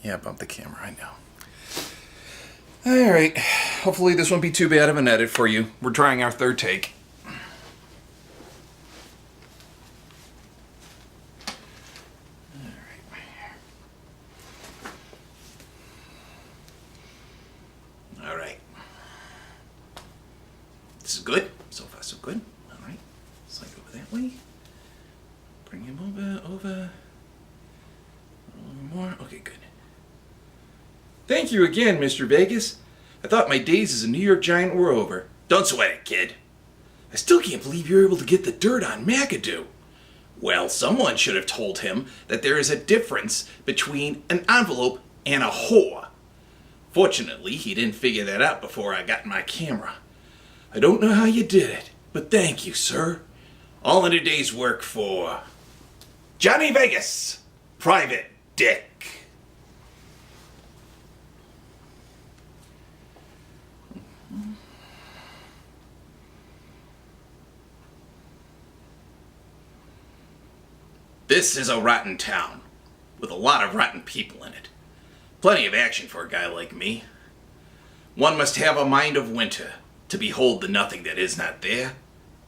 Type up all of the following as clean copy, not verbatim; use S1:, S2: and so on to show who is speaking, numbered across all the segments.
S1: Yeah, bump the camera, I know. Alright, hopefully this won't be too bad of an edit for you. We're trying our third take. Alright. This is good. So far, so good. Alright. Slide over that way. Bring him over. A little more. Okay, good. Thank you again, Mr. Vegas. I thought my days as a New York Giant were over. Don't sweat it, kid. I still can't believe you're able to get the dirt on McAdoo. Well, someone should have told him that there is a difference between an envelope and a whore. Fortunately, he didn't figure that out before I got my camera. I don't know how you did it, but thank you, sir. All in a day's work for Jonny Vegas, Private Dick. This is a rotten town, with a lot of rotten people in it. Plenty of action for a guy like me. One must have a mind of winter to behold the nothing that is not there,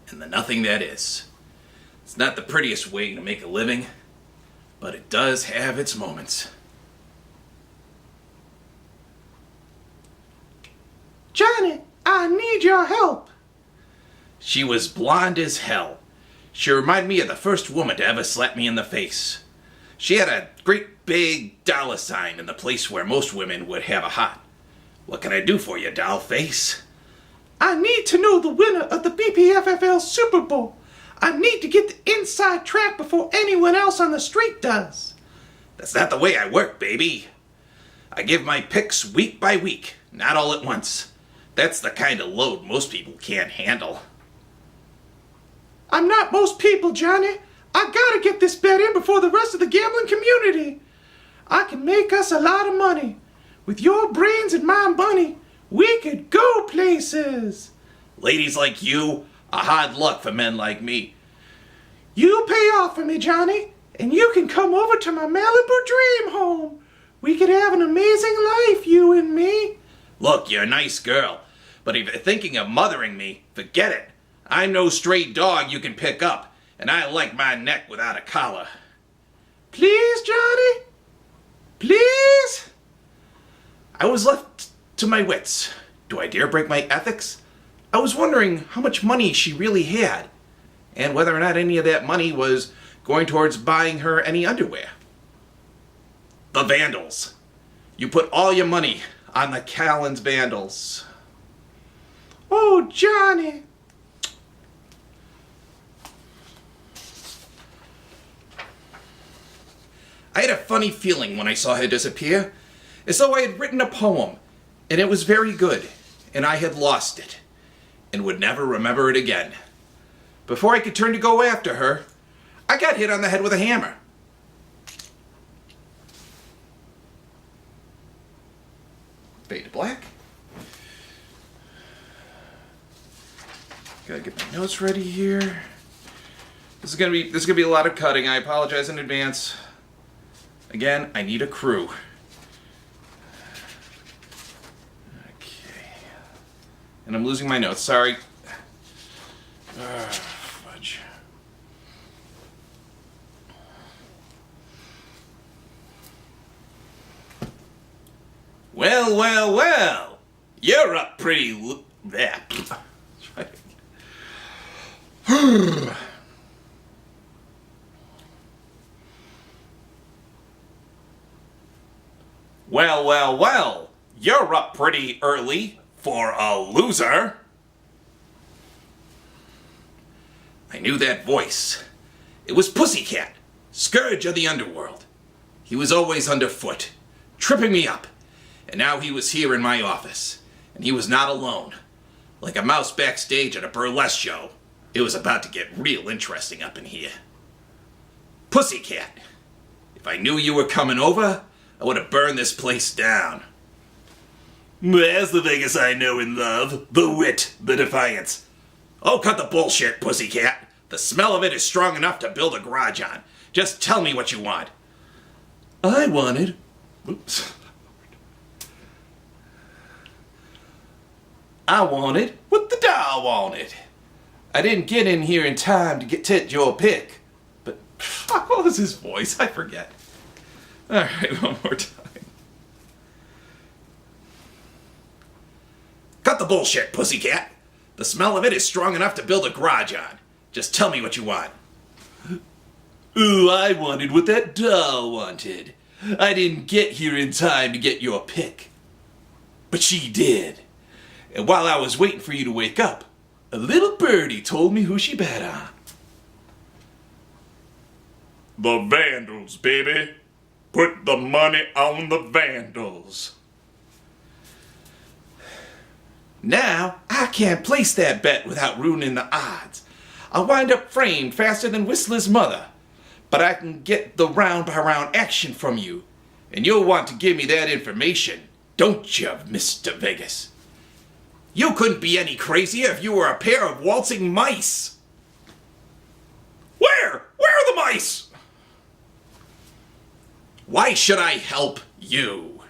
S1: and the nothing that is. It's not the prettiest way to make a living, but it does have its moments.
S2: Johnny, I need your help.
S1: She was blonde as hell. She reminded me of the first woman to ever slap me in the face. She had a great big dollar sign in the place where most women would have a heart. What can I do for you, doll face?
S2: I need to know the winner of the BPFFL Super Bowl. I need to get the inside track before anyone else on the street does.
S1: That's not the way I work, baby. I give my picks week by week, not all at once. That's the kind of load most people can't handle.
S2: I'm not most people, Johnny. I gotta get this bet in before the rest of the gambling community. I can make us a lot of money. With your brains and my money, we could go places.
S1: Ladies like you are hard luck for men like me.
S2: You pay off for me, Johnny, and you can come over to my Malibu dream home. We could have an amazing life, you and me.
S1: Look, you're a nice girl, but if you're thinking of mothering me, forget it. I'm no stray dog you can pick up, and I like my neck without a collar.
S2: Please, Johnny? Please?
S1: I was left to my wits. Do I dare break my ethics? I was wondering how much money she really had, and whether or not any of that money was going towards buying her any underwear. The Vandals. You put all your money on the Callan's Vandals.
S2: Oh, Johnny.
S1: I had a funny feeling when I saw her disappear, as though I had written a poem, and it was very good, and I had lost it, and would never remember it again. Before I could turn to go after her, I got hit on the head with a hammer. Fade to black. Gotta get my notes ready here. This is gonna be a lot of cutting. I apologize in advance. Again, I need a crew. Okay. And I'm losing my notes, sorry. Fudge. Well. You're up pretty Well, you're up pretty early for a loser. I knew that voice. It was Pussycat, scourge of the underworld. He was always underfoot, tripping me up, and now he was here in my office, and he was not alone. Like a mouse backstage at a burlesque show, it was about to get real interesting up in here. Pussycat, if I knew you were coming over, I would have burned this place down. There's the Vegas I know and love. The wit, the defiance. Oh, cut the bullshit, Pussycat. The smell of it is strong enough to build a garage on. Just tell me what you want. I wanted Oops. I wanted what the doll wanted. I didn't get in here in time to get your pick. But what was his voice? I forget. Alright, one more time. Cut the bullshit, pussycat. The smell of it is strong enough to build a garage on. Just tell me what you want. Ooh, I wanted what that doll wanted. I didn't get here in time to get your pick. But she did. And while I was waiting for you to wake up, a little birdie told me who she bet on. The Vandals, baby. Put the money on the Vandals. Now, I can't place that bet without ruining the odds. I'll wind up framed faster than Whistler's mother. But I can get the round-by-round action from you. And you'll want to give me that information, don't you, Mr. Vegas? You couldn't be any crazier if you were a pair of waltzing mice. Where? Where are the mice? Why should I help you?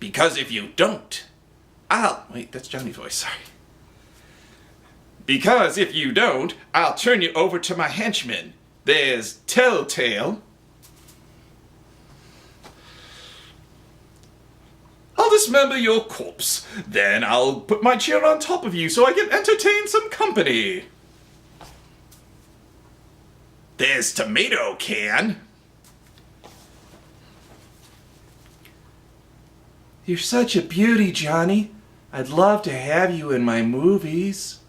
S1: Because if you don't, wait, that's Johnny's voice, sorry. Because if you don't, I'll turn you over to my henchmen. There's Telltale. I'll dismember your corpse. Then I'll put my chair on top of you so I can entertain some company. There's Tomato Can. You're such a beauty, Johnny. I'd love to have you in my movies.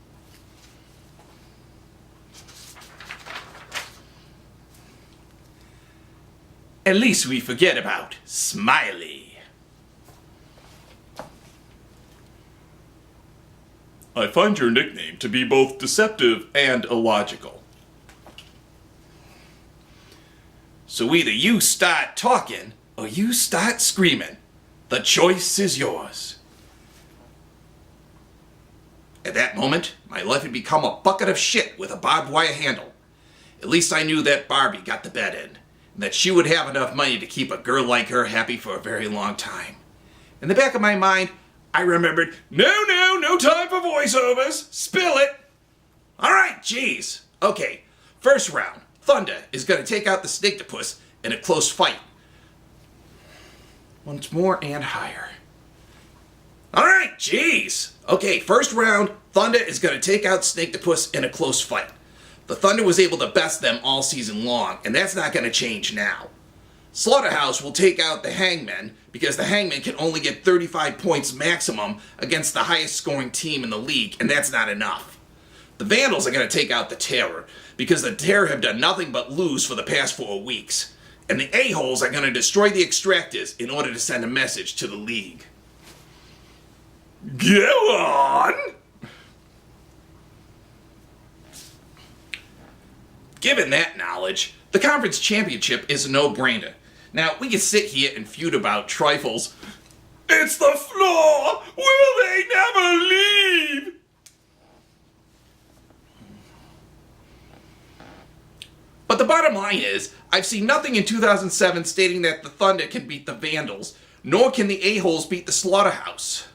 S1: At least we forget about Smiley. I find your nickname to be both deceptive and illogical. So either you start talking or you start screaming. The choice is yours. At that moment, my life had become a bucket of shit with a barbed wire handle. At least I knew that Barbie got the bet in, and that she would have enough money to keep a girl like her happy for a very long time. In the back of my mind, I remembered, no time for voiceovers. Spill it. All right, geez. Okay, first round. Thunder is going to take out the Snakeoctopus in a close fight. Once more and higher. All right, jeez. Okay, first round, Thunder is going to take out Snakeoctopus in a close fight. The Thunder was able to best them all season long, and that's not going to change now. Slaughterhouse will take out the Hangman because the Hangman can only get 35 points maximum against the highest scoring team in the league, and that's not enough. The Vandals are going to take out the Terror because the Terror have done nothing but lose for the past 4 weeks. And the a-holes are going to destroy the Extractors in order to send a message to the league. Go on! Given that knowledge, the conference championship is a no-brainer. Now, we can sit here and feud about trifles. It's the floor! Will they never leave? But the bottom line is, I've seen nothing in 2007 stating that the Thunder can beat the Vandals, nor can the a-holes beat the Slaughterhouse.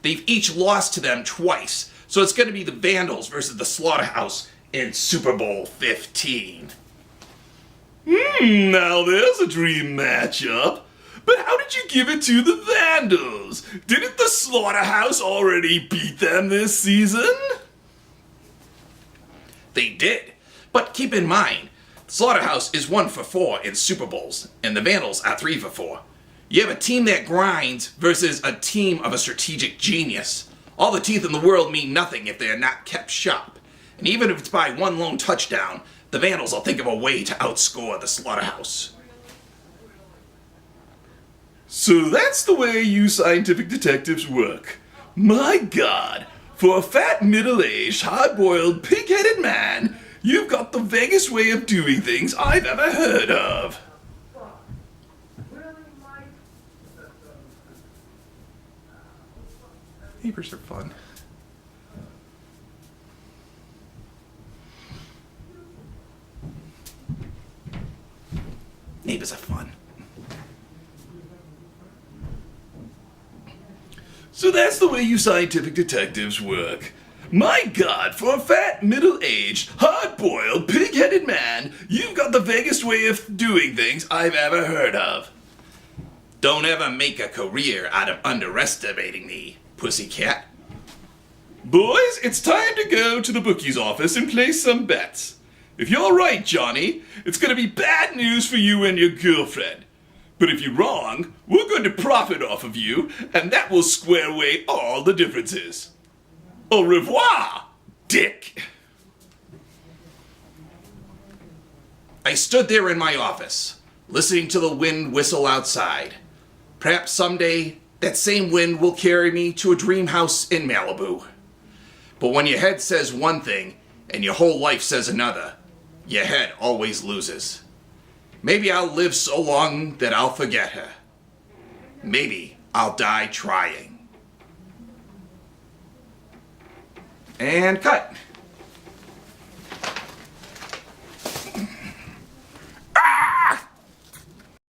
S1: They've each lost to them twice, so it's going to be the Vandals versus the Slaughterhouse in Super Bowl 15. Now there's a dream matchup. But how did you give it to the Vandals? Didn't the Slaughterhouse already beat them this season? They did, but keep in mind, Slaughterhouse is 1 for 4 in Super Bowls, and the Vandals are 3 for 4. You have a team that grinds versus a team of a strategic genius. All the teeth in the world mean nothing if they are not kept sharp. And even if it's by 1 lone touchdown, the Vandals will think of a way to outscore the Slaughterhouse. So that's the way you scientific detectives work. My God, for a fat, middle-aged, hard-boiled, pig-headed man, you've got the vaguest way of doing things I've ever heard of. Neighbors are fun. Neighbors are fun.
S3: So that's the way you scientific detectives work. My God, for a fat, middle-aged, hard-boiled, pig-headed man, you've got the vaguest way of doing things I've ever heard of.
S1: Don't ever make a career out of underestimating me, pussycat.
S3: Boys, it's time to go to the bookie's office and place some bets. If you're right, Johnny, it's going to be bad news for you and your girlfriend. But if you're wrong, we're going to profit off of you, and that will square away all the differences. Au revoir, Dick.
S1: I stood there in my office, listening to the wind whistle outside. Perhaps someday, that same wind will carry me to a dream house in Malibu. But when your head says one thing, and your whole life says another, your head always loses. Maybe I'll live so long that I'll forget her. Maybe I'll die trying. And cut.